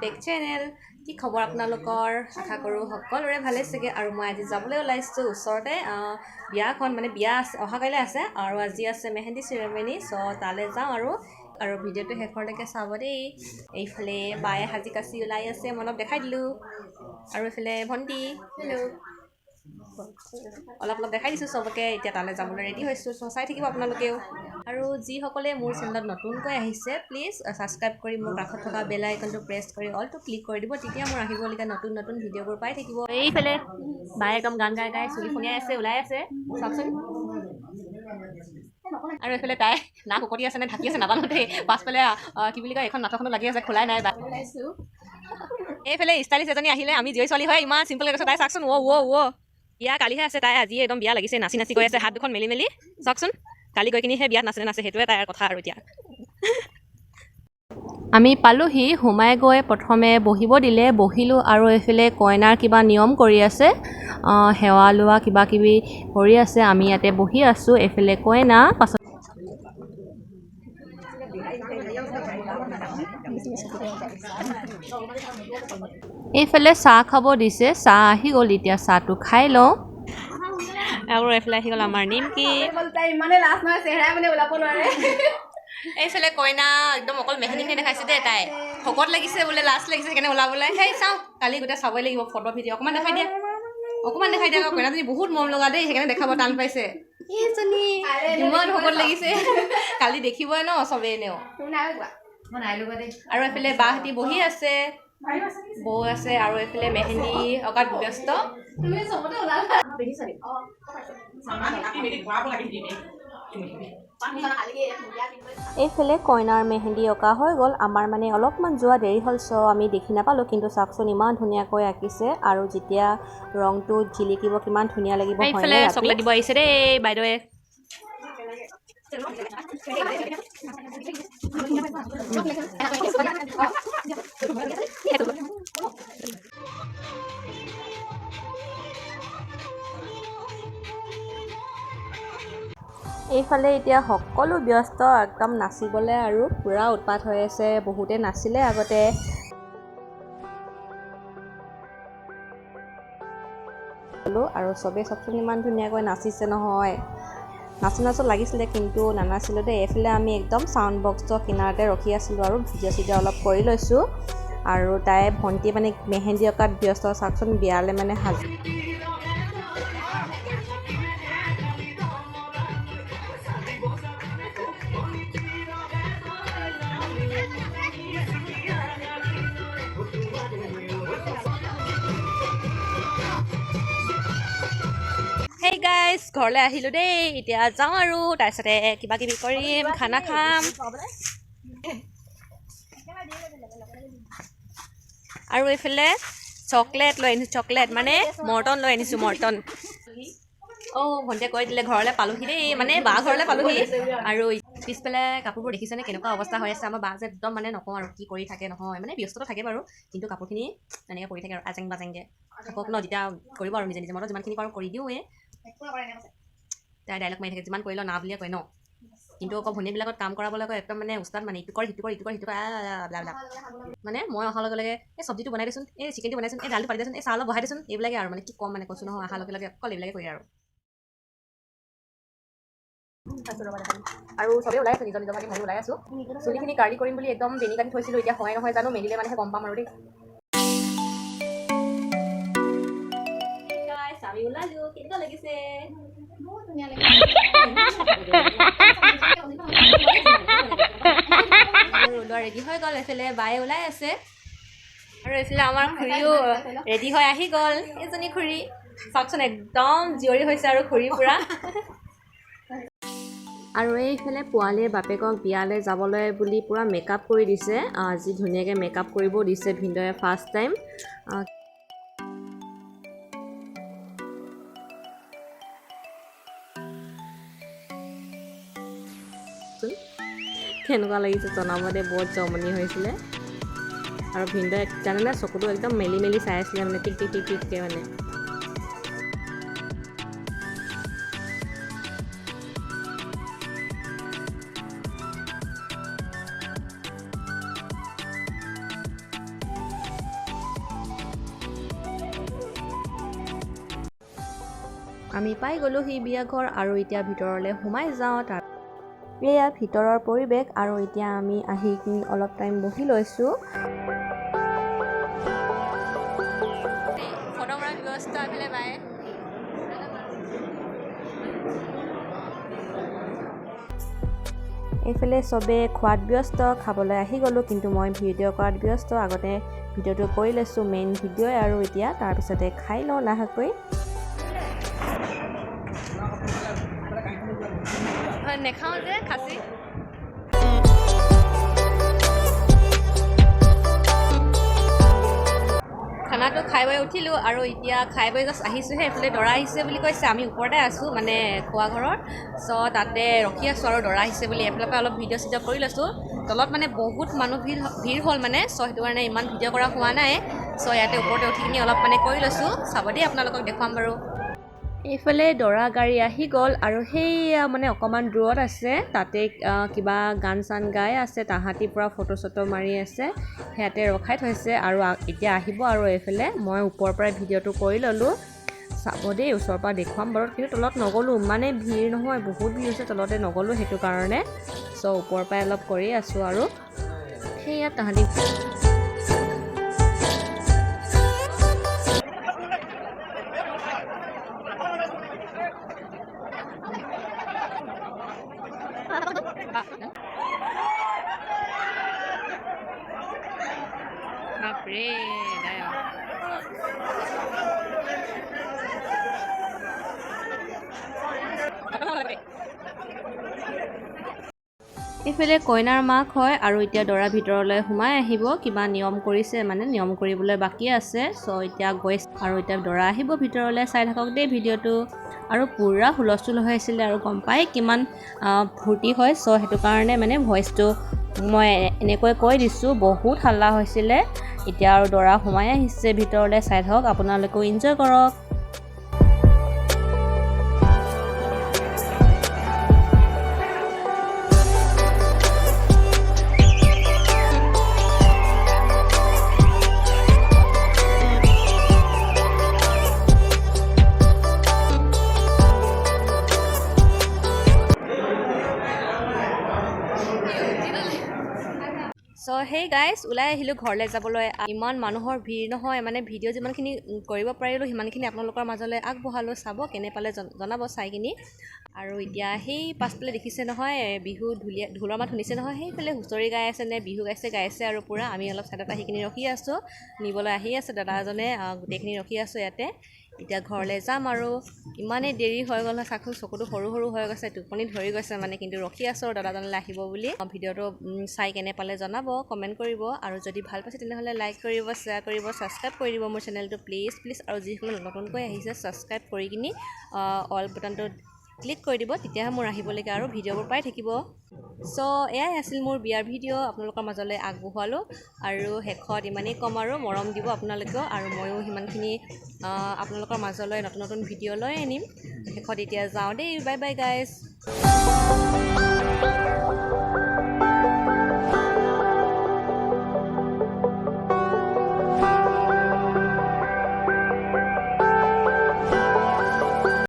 Back channel কি খবৰ আপোনালোকৰ আশা কৰোঁ সকলোৰে ভালে চাগে আৰু মই আজি যাবলৈ ওলাইছোঁ ওচৰতে বিয়াখন মানে বিয়া আছে অহাকাইলৈ আছে আৰু আজি আছে মেহেন্দি চেৰেমনি চ' তালৈ যাওঁ আৰু ভিডিঅ'টো শেষলৈকে চাব দেই এইফালে বায়ে সাজি কাচি ওলাই আছে মই অলপ দেখাই দিলোঁ আৰু এইফালে ভণ্টি হেল্ল' অলপ দেখাই দিছোঁ চবকে এতিয়া তালৈ যাবলৈ ৰেডি হৈছোঁ চ' চাই থাকিব আপোনালোকেও আৰু যিসকলে মোৰ চেনেলত নতুনকৈ আহিছে প্লিজ ছাবস্ক্ৰাইব কৰি মোৰ কাষত থকা বেল আইকনটো প্ৰেছ কৰি অলটো ক্লিক কৰি দিব তেতিয়া মোৰ আহিবলগীয়া নতুন নতুন ভিডিঅ'বোৰ পাই থাকিব এইফালে বায়ে একদম গান গাই চুলি শুনিয়াই আছে ওলাই আছে চাওকচোন আৰু এইফালে তাই না শুকতি আছে নে ঢাকি আছে নাজানো দেই পাছফালে কি বুলি কয় এখন নাটকখনো লাগি আছে খোলাই নাই ওলাইছোঁ এইফালে ষ্টাইলিছ এজনী আহিলে আমি জীয়ৰী ছোৱালী হয় ইমান চিম্পলকৈ কৈছোঁ তাই চাওকচোন বিয়া কালিহে আছে তাই আজি একদম বিয়া লাগিছে নাচি নাচি গৈ আছে হাত দুখন মেলি চাওকচোন কালি গৈ কিনিহে বিয়াত নাচে সেইটোৱে তাইৰ কথা আৰু এতিয়া আমি পালোহি সোমাই গৈ প্ৰথমে বহিব দিলে বহিলোঁ আৰু এইফালে কইনাৰ কিবা নিয়ম কৰি আছে সেৱা লোৱা কিবা কিবি কৰি আছে আমি ইয়াতে বহি আছোঁ এইফালে কইনা পাছত এইফালে চাহ খাব দিছে চাহ আহি গ'ল এতিয়া চাহটো খাই লওঁ আৰু এইফালে আহি গ'ল আমাৰ নিমকি এইফালে কইনা একদম অকল মেহেন্দিখিনি দেখাইছে দেই তাই শকত লাগিছে বোলে লাজ লাগিছে সেইকাৰণে ওলাবলৈ সেই চাওঁ কালি গোটেই চাবই লাগিব ফটো ভিডিঅ' অকণমান দেখাই দিয়া আকৌ কইনাজনী বহুত মৰম লগা দেই সেইকাৰণে দেখাব টান পাইছে এইজনী ইমান শকত লাগিছে কালি দেখিবই ন চবেই এনেও আৰু এইফালে বাহঁতি বহি আছে বৌ আছে আৰু এইফালে মেহেন্দি অকাত ব্যস্ত এইফালে কইনাৰ মেহেন্দি অঁকা হৈ গ'ল আমাৰ মানে অলপমান যোৱা দেৰি হ'ল চ' আমি দেখি নাপালোঁ কিন্তু চাওকচোন ইমান ধুনীয়াকৈ আঁকিছে আৰু যেতিয়া ৰংটো জিলিকিব কিমান ধুনীয়া লাগিব এইফালে চকলেট দিব আহিছে দেই বাইদেৱে এইফালে এতিয়া সকলো ব্যস্ত একদম নাচিবলৈ আৰু পূৰা উৎপাত হৈ আছে বহুতে নাছিলে আগতে আৰু চবেই চাওকচোন ইমান ধুনীয়াকৈ নাচিছে নহয় নাচো লাগিছিলে কিন্তু নানাছিলোঁ দেই এইফালে আমি একদম চাউণ্ড বক্সৰ কিনাৰতে ৰখি আছিলোঁ আৰু ভিডিঅ' অলপ কৰি লৈছোঁ আৰু তাই ভণ্টি মানে মেহেন্দি অঁকাত ব্যস্ত চাওকচোন বিয়ালৈ মানে সাজু হেই গাইজ ঘৰলৈ আহিলোঁ দেই এতিয়া যাওঁ আৰু তাৰপিছতে কিবা কিবি কৰিম খানা খাম আৰু এইফালে চকলেট লৈ আনিছোঁ চকলেট মানে মৰ্টন লৈ আনিছোঁ মৰ্টন ভণ্টিয়ে কৈ দিলে ঘৰলৈ পালোহি দেই মানে বা ঘৰলৈ পালোহি আৰু পিছফালে কাপোৰবোৰ দেখিছেনে কেনেকুৱা অৱস্থা হৈ আছে আমাৰ বা যে একদম মানে নকওঁ আৰু কি কৰি থাকে নহয় মানে ব্যস্ততা থাকে বাৰু কিন্তু কাপোৰখিনি এনেকৈ পৰি থাকে আৰু আজেং বাজেংকৈ থাকক ন যেতিয়া কৰিব আৰু নিজে মনত যিমানখিনি পাৰোঁ কৰি দিওঁৱে তাই ডাইলগ মাৰি থাকে যিমান কৰিলেও না বুলিয়ে কয় ন কিন্তু আকৌ ভনীবিলাকত কাম কৰাবলৈ আকৌ একদম মানে উস্তাদ মানে ইটো কৰ মানে মই অহাৰ লগে লগে এই চব্জিটো বনাই দেচোন এই চিকেনটো বনাইচোন এই দালিটো পাতি দেচোন এই চাহ অলপ বহাই দেচোন এইবিলাকে আৰু মানে কি ক'ম মানে কৈছোঁ নহয় অহাৰ লগে লগে অকল এইবিলাকে কৰি আৰু চবেই ওলাই আছোঁ নিজৰ ভাগে ময়ো ওলাই আছোঁ চুলিখিনি কাৰ্লি কৰিম বুলি একদম বেনি কাটি থৈছিলোঁ এতিয়া হয় নহয় জানো মেলিলে মানেহে গম পাম আৰু দেই আমি ওলালোঁ কেনেকুৱা লাগিছে বহুত ধুনীয়া লাগিছে ৰেডি হৈ গ'ল এইফালে বায়ে ওলাই আছে আৰু এইফালে আমাৰ খুৰীও ৰেডি হৈ আহি গ'ল এজনী খুৰী চাওকচোন একদম জীয়ৰী হৈছে আৰু খুৰী পূৰা আৰু এইফালে পোৱালীয়ে বাপেকক বিয়ালৈ যাবলৈ বুলি পূৰা মেকআপ কৰি দিছে আজি ধুনীয়াকৈ মেকআপ কৰিব দিছে ভিনদেউৱে ফাৰ্ষ্ট টাইম কেনেকুৱা লাগিছে জনাব দে বহুত জমনি হৈছিলে আৰু ভিনদেউৱে জানেনে চকুটো একদম মেলি চাই আছিলে মানে টিককৈ মানে আমি পাই গ'লোঁ সি বিয়া ঘৰ আৰু এতিয়া ভিতৰলৈ সোমাই যাওঁ। তাৰ এয়া ভিতৰৰ পৰিৱেশ আৰু এতিয়া আমি আহি অলপ টাইম বহি লৈছোঁ। ফটো মৰা ব্যৱস্থা এইফালে পায়। এইফালে চবে খোৱাত ব্যস্ত, খাবলৈ আহি গ'লোঁ, কিন্তু মই ভিডিঅ' কৰাত ব্যস্ত। আগতে ভিডিঅ'টো কৰি লৈছোঁ, মেইন ভিডিঅ'ই আৰু এতিয়া তাৰপিছতে খাই লওঁ লাহেকৈ। নেখাওঁ যে খাচী। খানাটো খাই বৈ উঠিলোঁ আৰু এতিয়া খাই বৈ জাষ্ট আহিছোঁহে। এইফালে দৰা আহিছে বুলি কৈছে, আমি ওপৰতে আছোঁ মানে খোৱা ঘৰৰ। চ' তাতে ৰখি আছোঁ আৰু দৰা আহিছে বুলি। এইফালৰ পৰা অলপ ভিডিঅ' চিডিঅ' কৰি লৈছোঁ। তলত মানে বহুত মানুহ ভিৰ হ'ল মানে, চ' সেইটো কাৰণে ইমান ভিডিঅ' কৰা হোৱা নাই। চ' ইয়াতে ওপৰতে উঠি কিনি অলপ মানে কৰি লৈছোঁ। চাব দেই, আপোনালোকক দেখুৱাম বাৰু। এইফালে দৰা গাড়ী আহি গ'ল আৰু সেইয়া মানে অকণমান দূৰত আছে, তাতে কিবা গান চান গাই আছে, তাহাঁতি পূৰা ফটো চটো মাৰি আছে, সেয়াতে ৰখাই থৈছে আৰু এতিয়া আহিব। আৰু এইফালে মই ওপৰৰ পৰাই ভিডিঅ'টো কৰি ল'লোঁ। চাব দেই, ওচৰৰ পৰা দেখুৱাম বাৰু, কিন্তু তলত নগ'লোঁ, মানে ভিৰ নহয়, বহুত ভিৰ হৈছে, তলতে নগ'লোঁ সেইটো কাৰণে। চ' ওপৰৰ পৰাই অলপ কৰি আছোঁ আৰু সেয়া তাহাঁতি বাপৰে এইফালে কইনাৰ মাক হয় আৰু এতিয়া দৰা ভিতৰলৈ সোমাই আহিব। কিবা নিয়ম কৰিছে, মানে নিয়ম কৰিবলৈ বাকী আছে। চ' এতিয়া গৈছে আৰু এতিয়া দৰা আহিব ভিতৰলৈ। চাই থাকক দেই ভিডিঅ'টো। আৰু পূৰা হুলস্থুল হৈ আছিলে আৰু গম পাই কিমান ফূৰ্তি হয়। চ' সেইটো কাৰণে মানে ভইচটো মই এনেকৈ কৈ দিছোঁ, বহুত হাল্লা হৈছিলে। এতিয়া আৰু দৰা সোমাই আহিছে ভিতৰলৈ, চাই থাকক, আপোনালোকেও এনজয় কৰক। চ' সেই গাইজ, ওলাই আহিলোঁ ঘৰলৈ যাবলৈ। ইমান মানুহৰ ভিৰ নহয়, মানে ভিডিঅ' যিমানখিনি কৰিব পাৰিলোঁ সিমানখিনি আপোনালোকৰ মাজলৈ আগবঢ়ালোঁ। চাব, কেনে পালে জনাব চাই কিনি। আৰু এতিয়া সেই পাছফালে দেখিছে নহয়, বিহু ঢোলৰ মাত শুনিছে নহয়, সেইফালে হুঁচৰি গাই আছে নে বিহু গাইছে আৰু পূৰা। আমি অলপ ছাইডত আহি কিনি ৰখি আছোঁ, নিবলৈ আহি আছে দাদা এজনে, গোটেইখিনি ৰখি আছোঁ ইয়াতে। এতিয়া ঘৰলৈ যাম আৰু ইমানেই দেৰি হৈ গ'ল নহয়, চাকচোন চকুটো সৰু সৰু হৈ গৈছে, টোপনি ধৰি গৈছে মানে, কিন্তু ৰখি আছোঁ আৰু দাদাজনলৈ আহিব বুলি। ভিডিঅ'টো চাই কেনে পালে জনাব, কমেণ্ট কৰিব, আৰু যদি ভাল পাইছে তেনেহ'লে লাইক কৰিব, শ্বেয়াৰ কৰিব, ছাবস্ক্ৰাইব কৰি দিব মোৰ চেনেলটো প্লিজ। আৰু যিসকলে নতুনকৈ আহিছে ছাবস্ক্ৰাইব কৰি কিনি অল বুটানটো ক্লিক কৰি দিব, তেতিয়াহে মোৰ আহিবলৈকে আৰু ভিডিঅ'বোৰ পাই থাকিব। চ' এয়াই আছিল মোৰ বিয়াৰ ভিডিঅ' আপোনালোকৰ মাজলৈ আগবঢ়োৱালোঁ। আৰু শেষত ইমানেই ক'ম আৰু মৰম দিব আপোনালোকেও, আৰু ময়ো সিমানখিনি আপোনালোকৰ মাজলৈ নতুন নতুন ভিডিঅ' লৈ আনিম। শেষত এতিয়া যাওঁ দেই, বাই বাই গাইজ।